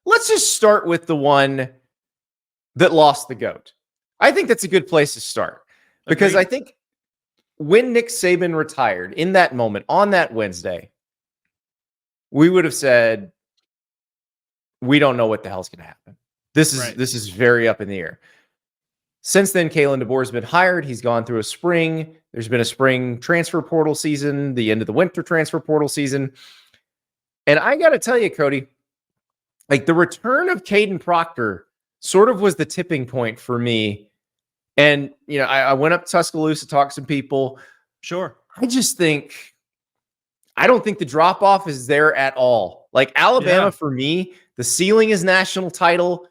let's just start with the one that lost the GOAT. I think that's a good place to start because Agreed. I think when Nick Saban retired in that moment on that Wednesday, we would have said, we don't know what the hell's going to happen. This is very up in the air. Since then, Kalen DeBoer has been hired. He's gone through a spring. There's been a spring transfer portal season, the end of the winter transfer portal season. And I got to tell you, Cody, like the return of Caden Proctor sort of was the tipping point for me. And, you know, I went up to Tuscaloosa, talked to some people. Sure. I don't think the drop-off is there at all. Like Alabama, for me, the ceiling is national title.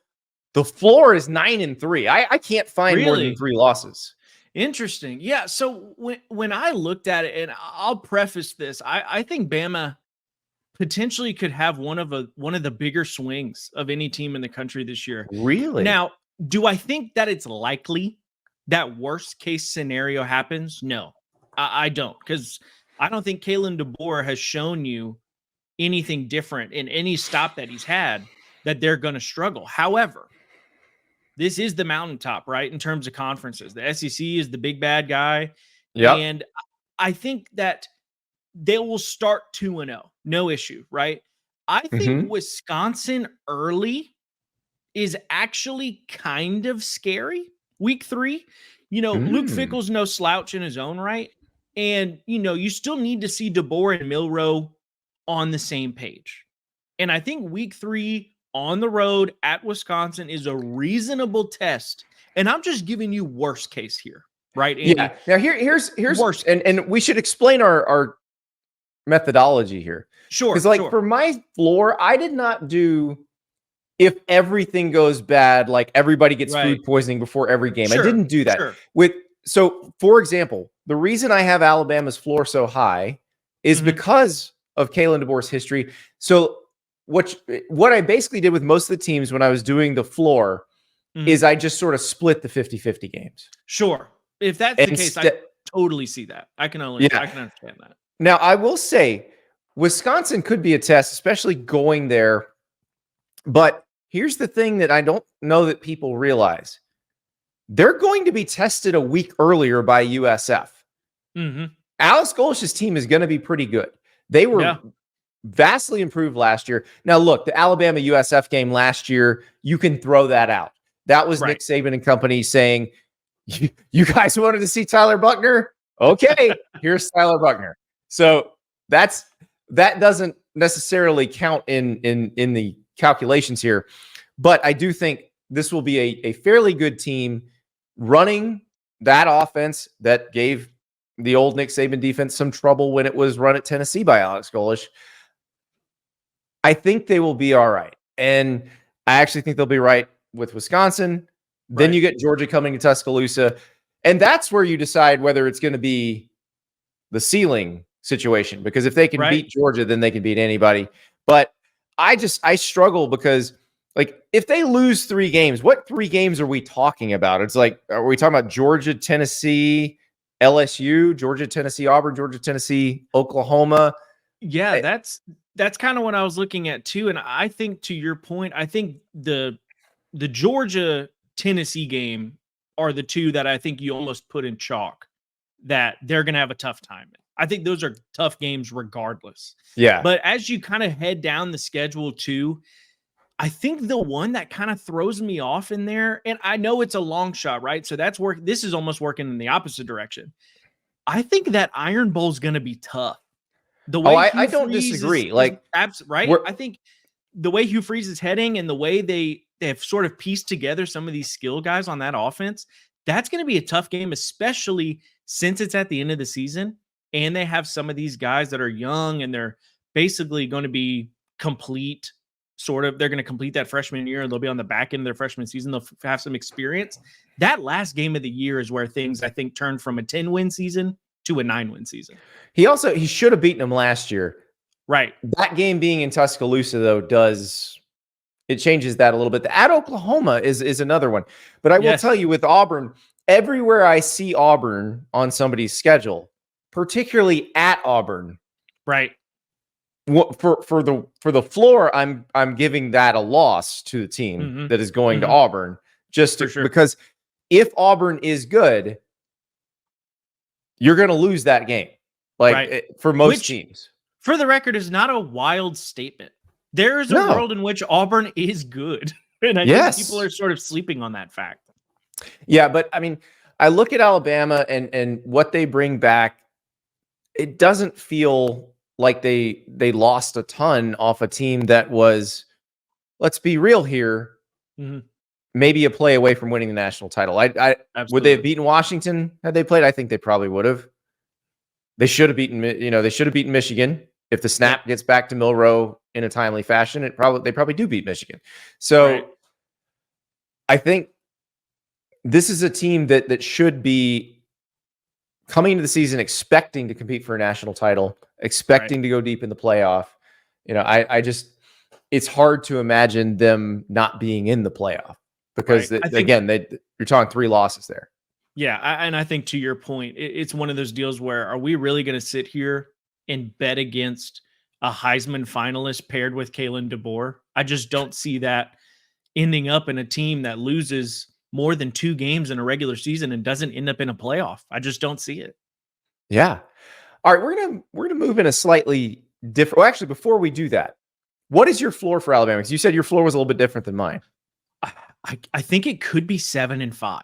The floor is 9-3. I can't find more than 3 losses. Interesting. Yeah. So when I looked at it, and I'll preface this, I think Bama potentially could have one of the bigger swings of any team in the country this year. Really? Now, do I think that it's likely that worst case scenario happens? No, I don't, because I don't think Kalen DeBoer has shown you anything different in any stop that he's had that they're going to struggle. However, this is the mountaintop, right? In terms of conferences, the SEC is the big bad guy. Yeah. And I think that they will start 2-0. No issue, right? I think Wisconsin early is actually kind of scary. Week 3, you know, Luke Fickell's no slouch in his own right. And, you know, you still need to see DeBoer and Milroe on the same page. And I think week 3 on the road at Wisconsin is a reasonable test. And I'm just giving you worst case here, right, Andy? Yeah. Now here's worst. And we should explain our methodology here. Sure. Because for my floor, I did not do if everything goes bad, like everybody gets food poisoning before every game. I didn't do that. So for example, the reason I have Alabama's floor so high is because of Kalen DeBoer's history. So what I basically did with most of the teams when I was doing the floor is I just sort of split the 50-50 games. Sure. If that's the case, I totally see that. I can understand that. Now, I will say Wisconsin could be a test, especially going there. But here's the thing that I don't know that people realize. They're going to be tested a week earlier by USF. Alex Golesh's team is going to be pretty good. They were vastly improved last year. Now, look, the Alabama USF game last year, you can throw that out. That was Nick Saban and company saying, you guys wanted to see Tyler Buckner? Okay, here's Tyler Buckner. So that doesn't necessarily count in the calculations here. But I do think this will be a fairly good team running that offense that gave the old Nick Saban defense some trouble when it was run at Tennessee by Alex Golesh. I think they will be all right. And I actually think they'll be right with Wisconsin. Then you get Georgia coming to Tuscaloosa. And that's where you decide whether it's going to be the ceiling situation. Because if they can beat Georgia, then they can beat anybody. But I struggle because, like, if they lose 3 games, what 3 games are we talking about? It's like, are we talking about Georgia, Tennessee, LSU, Georgia, Tennessee, Auburn, Georgia, Tennessee, Oklahoma? Yeah, that's kind of what I was looking at too. And I think, to your point, I think the Georgia Tennessee game are the 2 that I think you almost put in chalk that they're going to have a tough time in. I think those are tough games regardless. Yeah. But as you kind of head down the schedule too, I think the one that kind of throws me off in there, and I know it's a long shot, right? So that's work. This is almost working in the opposite direction. I think that Iron Bowl is going to be tough. The way I don't disagree. I think the way Hugh Freeze is heading and the way they have sort of pieced together some of these skill guys on that offense, that's going to be a tough game, especially since it's at the end of the season and they have some of these guys that are young and they're basically going to be complete. They're going to complete that freshman year and they'll be on the back end of their freshman season. They'll have some experience. That last game of the year is where things, I think, turn from a 10-win season to a 9-win season. He should have beaten them last year. Right. That game being in Tuscaloosa, though, it changes that a little bit. At Oklahoma is another one. But I will tell you, with Auburn, everywhere I see Auburn on somebody's schedule, particularly at Auburn, right, For the floor, I'm giving that a loss to the team that is going to Auburn, because if Auburn is good, you're going to lose that game, for most teams. For the record, is not a wild statement. There is a world in which Auburn is good, and I think people are sort of sleeping on that fact. Yeah, but I mean, I look at Alabama and what they bring back. It doesn't feel like they lost a ton off a team that was, let's be real here, maybe a play away from winning the national title. Would they have beaten Washington had they played? I think they probably would have. They should have beaten, they should have beaten Michigan. If the snap gets back to Milroe in a timely fashion, they probably do beat Michigan. So I think this is a team that should be coming into the season expecting to compete for a national title, expecting to go deep in the playoff. It's hard to imagine them not being in the playoff because you're talking 3 losses there. Yeah. And I think to your point, it's one of those deals where, are we really going to sit here and bet against a Heisman finalist paired with Kalen DeBoer? I just don't see that ending up in a team that loses more than 2 games in a regular season and doesn't end up in a playoff. I just don't see it. Yeah. All right, we're gonna move in a slightly different. Well, actually, before we do that, what is your floor for Alabama? Because you said your floor was a little bit different than mine. I think it could be 7-5.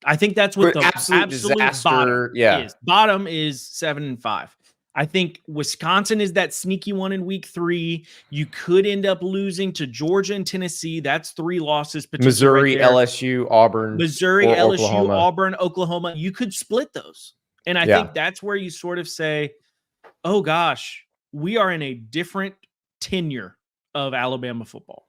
I think that's what the absolute disaster, bottom is. Bottom is 7-5. I think Wisconsin is that sneaky one in week 3. You could end up losing to Georgia and Tennessee. That's 3 losses. Missouri, LSU, Auburn. Missouri, LSU, Oklahoma. Auburn, Oklahoma. You could split those. And I think that's where you sort of say, oh gosh, we are in a different tenure of Alabama football.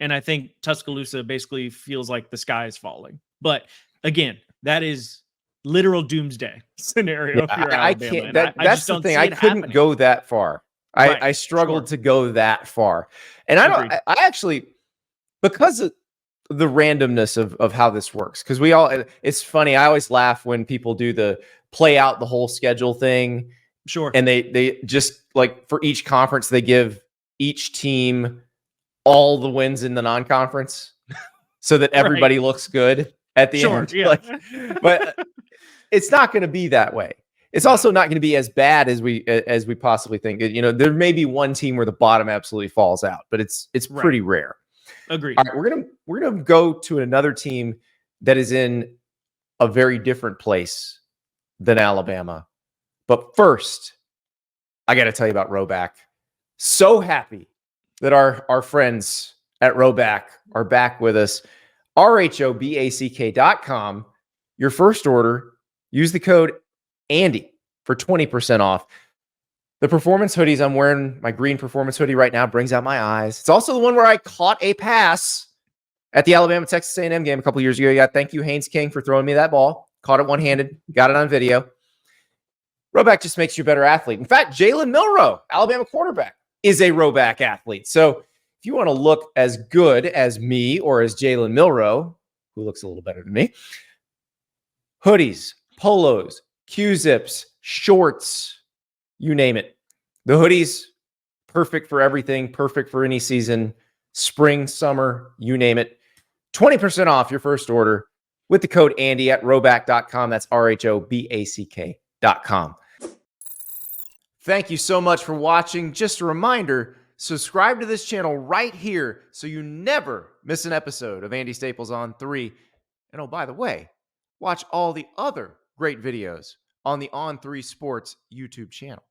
And I think Tuscaloosa basically feels like the sky is falling. But again, that is literal doomsday scenario. I can't. That's the thing. I couldn't go that far. I struggled to go that far, and I actually, because of the randomness of how this works. Because it's funny. I always laugh when people do the play out the whole schedule thing. Sure. And they just for each conference they give each team all the wins in the non-conference, so that everybody looks good at the end. Yeah. But it's not going to be that way. It's also not going to be as bad as we possibly think. There may be one team where the bottom absolutely falls out, but it's pretty rare. Agreed. All right, we're gonna go to another team that is in a very different place than Alabama. But first, I got to tell you about Rowback. So happy that our friends at Rowback are back with us. RHOBACK.com. Your first order, use the code Andy for 20% off. The performance hoodies, I'm wearing my green performance hoodie right now, brings out my eyes. It's also the one where I caught a pass at the Alabama-Texas A&M game a couple years ago. Yeah, thank you, Haynes King, for throwing me that ball. Caught it one-handed, got it on video. Rowback just makes you a better athlete. In fact, Jalen Milroe, Alabama quarterback, is a Rowback athlete. So if you want to look as good as me or as Jalen Milroe, who looks a little better than me, hoodies, polos, Q-zips, shorts, you name it. The hoodies, perfect for everything, perfect for any season, spring, summer, you name it. 20% off your first order with the code Andy at rowback.com. That's RHOBACK.com. Thank you so much for watching. Just a reminder, subscribe to this channel right here so you never miss an episode of Andy Staples on 3. And oh, by the way, watch all the other great videos on the On3 Sports YouTube channel.